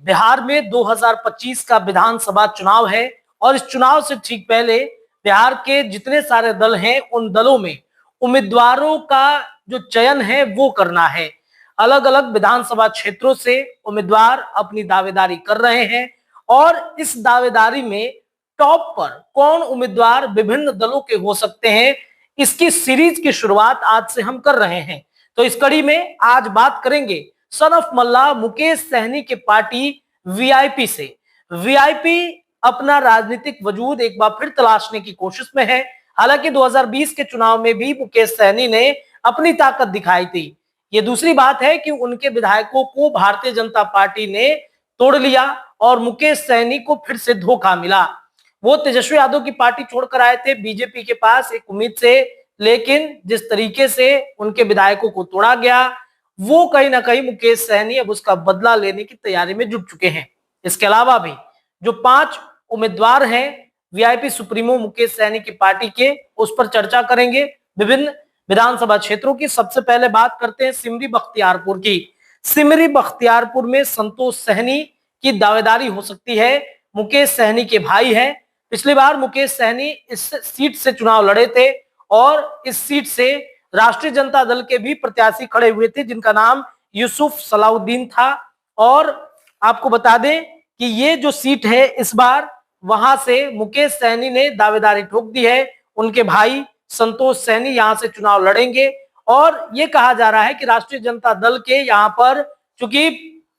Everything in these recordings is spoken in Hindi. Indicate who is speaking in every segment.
Speaker 1: बिहार में 2025 का विधानसभा चुनाव है और इस चुनाव से ठीक पहले बिहार के जितने सारे दल हैं उन दलों में उम्मीदवारों का जो चयन है वो करना है। अलग अलग विधानसभा क्षेत्रों से उम्मीदवार अपनी दावेदारी कर रहे हैं और इस दावेदारी में टॉप पर कौन उम्मीदवार विभिन्न दलों के हो सकते हैं, इसकी सीरीज की शुरुआत आज से हम कर रहे हैं। तो इस कड़ी में आज बात करेंगे सन ऑफ मल्ला मुकेश सहनी के पार्टी वीआईपी से। वीआईपी अपना राजनीतिक वजूद एक बार फिर तलाशने की कोशिश में है। हालांकि 2020 के चुनाव में भी मुकेश सहनी ने अपनी ताकत दिखाई थी। ये दूसरी बात है कि उनके विधायकों को भारतीय जनता पार्टी ने तोड़ लिया और मुकेश सहनी को फिर से धोखा मिला। वो तेजस्वी यादव की पार्टी छोड़कर आए थे बीजेपी के पास एक उम्मीद से, लेकिन जिस तरीके से उनके विधायकों को तोड़ा गया वो कहीं ना कहीं मुकेश सहनी अब उसका बदला लेने की तैयारी में जुट चुके हैं। इसके अलावा भी जो 5 उम्मीदवार हैं वीआईपी सुप्रीमो मुकेश सहनी की पार्टी के, उस पर चर्चा करेंगे विभिन्न विधानसभा क्षेत्रों की। सबसे पहले बात करते हैं सिमरी बख्तियारपुर की। सिमरी बख्तियारपुर में संतोष सहनी की दावेदारी हो सकती है। मुकेश सहनी के भाई हैं। पिछली बार मुकेश सहनी इस सीट से चुनाव लड़े थे और इस सीट से राष्ट्रीय जनता दल के भी प्रत्याशी खड़े हुए थे जिनका नाम यूसुफ सलाउद्दीन था। और आपको बता दें कि ये जो सीट है इस बार वहां से मुकेश सहनी ने दावेदारी ठोक दी है। उनके भाई संतोष सहनी यहां से चुनाव लड़ेंगे और ये कहा जा रहा है कि राष्ट्रीय जनता दल के यहाँ पर चूंकि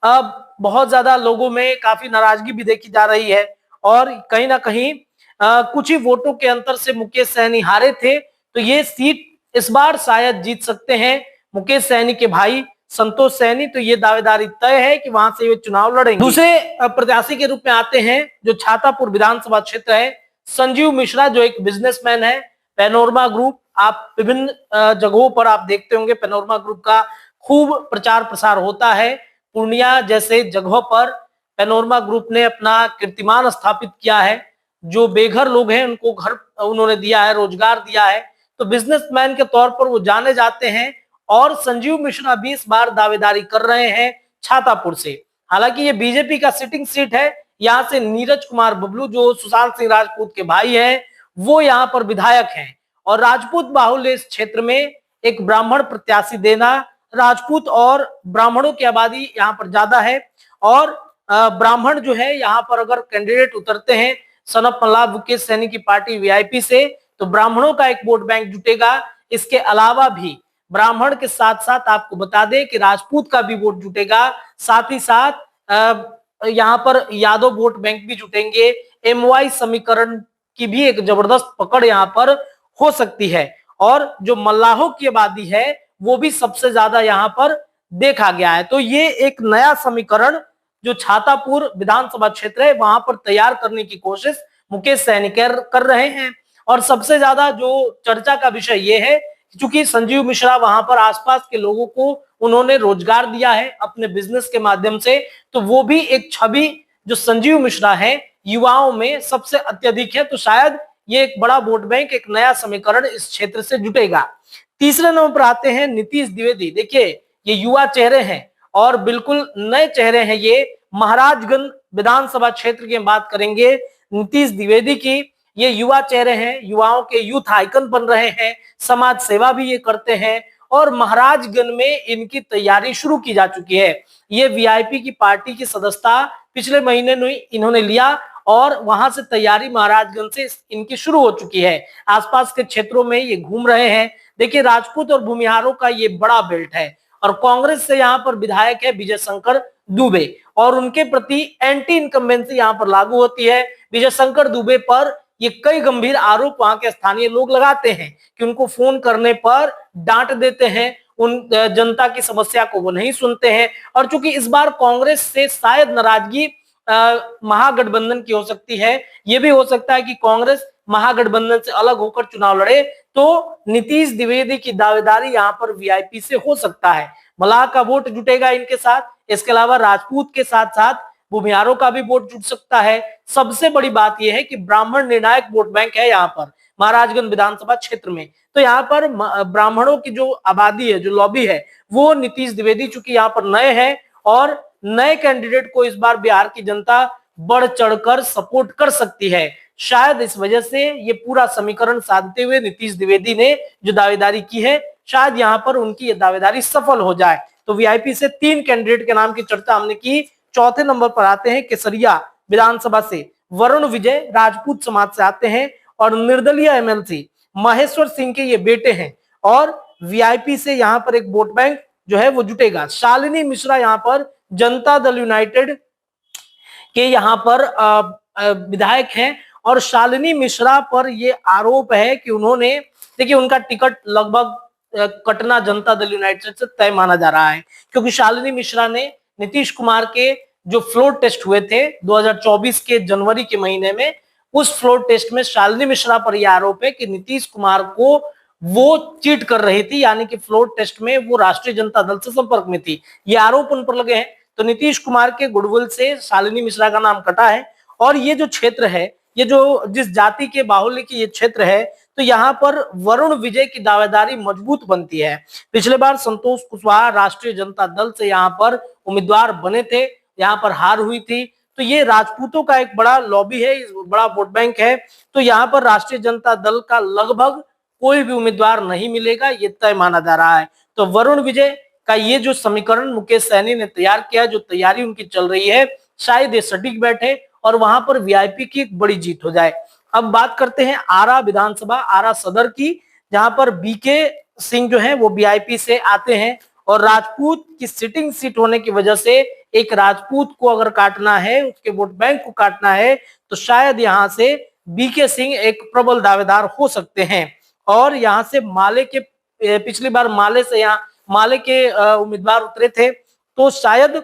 Speaker 1: अब बहुत ज्यादा लोगों में काफी नाराजगी भी देखी जा रही है और कहीं ना कहीं कुछ ही वोटों के अंतर से मुकेश सहनी हारे थे, तो ये सीट इस बार शायद जीत सकते हैं मुकेश सहनी के भाई संतोष सहनी। तो ये दावेदारी तय है कि वहां से ये चुनाव लड़ेंगे। दूसरे प्रत्याशी के रूप में आते हैं जो छातापुर विधानसभा क्षेत्र है, संजीव मिश्रा जो एक बिजनेसमैन है। पैनोरमा ग्रुप, आप विभिन्न जगहों पर आप देखते होंगे पैनोरमा ग्रुप का खूब प्रचार प्रसार होता है। पूर्णिया जैसे जगहों पर पैनोरमा ग्रुप ने अपना कीर्तिमान स्थापित किया है। जो बेघर लोग हैं उनको घर उन्होंने दिया है, रोजगार दिया है, तो बिजनेसमैन के तौर पर वो जाने जाते हैं। और संजीव मिश्रा भी इस बार दावेदारी कर रहे हैं छातापुर से। हालांकि ये बीजेपी का सिटिंग सीट है। यहाँ से नीरज कुमार बबलू जो सुशांत सिंह राजपूत के भाई हैं वो यहाँ पर विधायक हैं और राजपूत बाहुल्य इस क्षेत्र में एक ब्राह्मण प्रत्याशी देना, राजपूत और ब्राह्मणों की आबादी यहाँ पर ज्यादा है और ब्राह्मण जो है यहाँ पर अगर कैंडिडेट उतरते हैं सन ऑफ मल्ला मुकेश सहनी की पार्टी वीआईपी से तो ब्राह्मणों का एक वोट बैंक जुटेगा। इसके अलावा भी ब्राह्मण के साथ साथ आपको बता दें कि राजपूत का भी वोट जुटेगा, साथ ही साथ यहाँ पर यादव वोट बैंक भी जुटेंगे। एमवाई समीकरण की भी एक जबरदस्त पकड़ यहाँ पर हो सकती है और जो मल्लाहों की आबादी है वो भी सबसे ज्यादा यहाँ पर देखा गया है। तो ये एक नया समीकरण जो छातापुर विधानसभा क्षेत्र है वहां पर तैयार करने की कोशिश मुकेश सहनी कर रहे हैं। और सबसे ज्यादा जो चर्चा का विषय ये है क्योंकि संजीव मिश्रा वहां पर आसपास के लोगों को उन्होंने रोजगार दिया है अपने बिजनेस के माध्यम से, तो वो भी एक छवि जो संजीव मिश्रा है युवाओं में सबसे अत्यधिक है। तो शायद ये एक बड़ा वोट बैंक, एक नया समीकरण इस क्षेत्र से जुटेगा। तीसरे नंबर पर आते हैं नीतीश द्विवेदी। देखिए ये युवा चेहरे हैं और बिल्कुल नए चेहरे हैं। ये महाराजगंज विधानसभा क्षेत्र की बात करेंगे नीतीश द्विवेदी की। ये युवा चेहरे हैं, युवाओं के यूथ आइकन बन रहे हैं, समाज सेवा भी ये करते हैं और महाराजगंज में इनकी तैयारी शुरू की जा चुकी है। ये वीआईपी की पार्टी की सदस्यता पिछले महीने में इन्होंने लिया और वहां से तैयारी महाराजगंज से इनकी शुरू हो चुकी है। आसपास के क्षेत्रों में ये घूम रहे हैं। देखिए राजपूत और भूमिहारों का ये बड़ा बेल्ट है और कांग्रेस से यहाँ पर विधायक है विजय शंकर दुबे और उनके प्रति एंटी इनकम्बेंसी यहाँ पर लागू होती है। विजय शंकर दुबे पर ये कई गंभीर आरोप वहां के स्थानीय लोग लगाते हैं कि उनको फोन करने पर डांट देते हैं, उन जनता की समस्या को वो नहीं सुनते हैं। और चूंकि इस बार कांग्रेस से शायद नाराजगी महागठबंधन की हो सकती है, ये भी हो सकता है कि कांग्रेस महागठबंधन से अलग होकर चुनाव लड़े, तो नीतीश द्विवेदी की दावेदारी यहाँ पर वीआईपी से हो सकता है। मलाह का वोट जुटेगा इनके साथ, इसके अलावा राजपूत के साथ साथ भूमिहारों का भी वोट जुट सकता है। सबसे बड़ी बात यह है कि ब्राह्मण निर्णायक वोट बैंक है यहाँ पर महाराजगंज विधानसभा क्षेत्र में। तो यहाँ पर ब्राह्मणों की जो आबादी है, जो लॉबी है, वो नीतीश द्विवेदी चूंकि यहाँ पर नए हैं और नए कैंडिडेट को इस बार बिहार की जनता बढ़ चढ़कर सपोर्ट कर सकती है। शायद इस वजह से ये पूरा समीकरण साधते हुए नीतीश द्विवेदी ने जो दावेदारी की है, शायद यहाँ पर उनकी ये दावेदारी सफल हो जाए। तो वीआईपी से 3 कैंडिडेट के नाम की चर्चा हमने की। चौथे नंबर पर आते हैं केसरिया विधानसभा से वरुण विजय राजपूत समाज से आते हैं और निर्दलीय एमएलसी महेश्वर सिंह के ये बेटे हैं। और वीआईपी से यहाँ पर एक वोट बैंक जो है वो जुटेगा। शालिनी मिश्रा यहाँ पर जनता दल यूनाइटेड के यहाँ पर विधायक हैं और शालिनी मिश्रा पर ये आरोप है कि उन्होंने, देखिए उनका टिकट लगभग कटना जनता दल यूनाइटेड से तय माना जा रहा है, क्योंकि शालिनी मिश्रा ने नीतीश कुमार के जो फ्लोर टेस्ट हुए थे 2024 के जनवरी के महीने में, उस फ्लोर टेस्ट में शालिनी मिश्रा पर यह आरोप है कि नीतीश कुमार को वो चीट कर रही थी, यानी कि फ्लोर टेस्ट में वो राष्ट्रीय जनता दल से संपर्क में थी। ये आरोप उन पर लगे हैं। तो नीतीश कुमार के गुडविल से शालिनी मिश्रा का नाम कटा है। और ये जो क्षेत्र है, ये जो जिस जाति के बाहुल्य की ये क्षेत्र है, तो यहाँ पर वरुण विजय की दावेदारी मजबूत बनती है। पिछले बार संतोष कुशवाहा राष्ट्रीय जनता दल से यहाँ पर उम्मीदवार बने थे, यहाँ पर हार हुई थी। तो ये राजपूतों का एक बड़ा लॉबी है, बड़ा वोट बैंक है। तो यहाँ पर राष्ट्रीय जनता दल का लगभग कोई भी उम्मीदवार नहीं मिलेगा, ये तय माना जा रहा है। तो वरुण विजय का ये जो समीकरण मुकेश सहनी ने तैयार किया, जो तैयारी उनकी चल रही है, शायद ये सटीक बैठे और वहां पर वीआईपी की एक बड़ी जीत हो जाए। अब बात करते हैं आरा विधानसभा, आरा सदर की, जहां पर बीके सिंह जो है वो वीआईपी से आते हैं। और राजपूत की सिटिंग सीट होने की वजह से एक राजपूत को अगर काटना है, उसके वोट बैंक को काटना है, तो शायद यहाँ से बीके सिंह एक प्रबल दावेदार हो सकते हैं। और यहाँ से माले के, पिछली बार माले से यहाँ माले के उम्मीदवार उतरे थे, तो शायद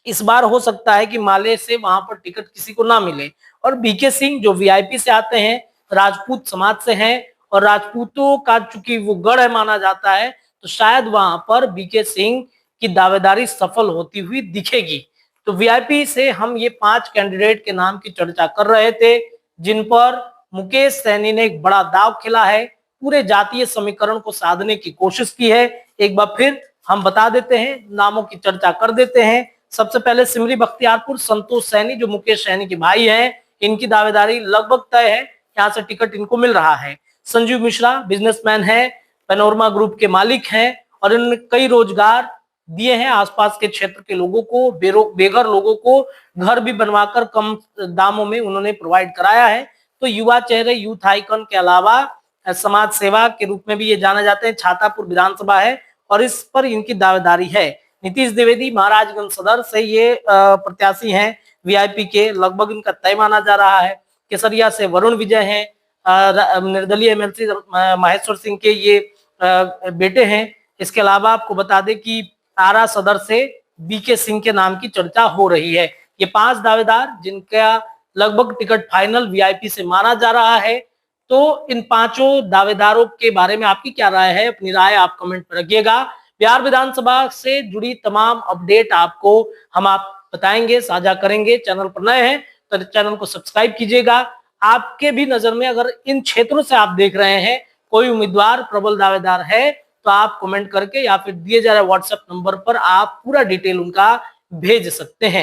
Speaker 1: इस बार हो सकता है कि माले से वहां पर टिकट किसी को ना मिले। और बीके सिंह जो वीआईपी से आते हैं, राजपूत समाज से हैं और राजपूतों का चूंकि वो गढ़ है माना जाता है, तो शायद वहां पर बीके सिंह की दावेदारी सफल होती हुई दिखेगी। तो वीआईपी से हम ये 5 कैंडिडेट के नाम की चर्चा कर रहे थे, जिन पर मुकेश सहनी ने एक बड़ा दाव खेला है, पूरे जातीय समीकरण को साधने की कोशिश की है। एक बार फिर हम बता देते हैं, नामों की चर्चा कर देते हैं। सबसे पहले सिमरी बख्तियारपुर संतोष सैनी जो मुकेश सहनी के भाई हैं, इनकी दावेदारी लगभग तय है, यहाँ से टिकट इनको मिल रहा है। संजीव मिश्रा बिजनेसमैन है, पैनोरमा ग्रुप के मालिक हैं और इन्होंने कई रोजगार दिए हैं आसपास के क्षेत्र के लोगों को, बेघर लोगों को घर भी बनवाकर कम दामों में उन्होंने प्रोवाइड कराया है। तो युवा चेहरे, यूथ आइकन के अलावा समाज सेवा के रूप में भी ये जाना जाते हैं। छातापुर विधानसभा है और इस पर इनकी दावेदारी है। नीतीश द्विवेदी महाराजगंज सदर से ये प्रत्याशी हैं वीआईपी के, लगभग इनका तय माना जा रहा है। केसरिया से वरुण विजय हैं, निर्दलीय एमएलसी महेश्वर सिंह के ये बेटे हैं। इसके अलावा आपको बता दें कि आरा सदर से बीके सिंह के नाम की चर्चा हो रही है। ये 5 दावेदार जिनका लगभग टिकट फाइनल वीआईपी से माना जा रहा है। तो इन 5 दावेदारों के बारे में आपकी क्या राय है? अपनी राय आप कमेंट पर रखिएगा। बिहार विधानसभा से जुड़ी तमाम अपडेट आपको हम बताएंगे, साझा करेंगे। चैनल पर नए हैं तो चैनल को सब्सक्राइब कीजिएगा। आपके भी नजर में अगर इन क्षेत्रों से आप देख रहे हैं कोई उम्मीदवार प्रबल दावेदार है, तो आप कमेंट करके या फिर दिए जा रहे व्हाट्सएप नंबर पर आप पूरा डिटेल उनका भेज सकते हैं।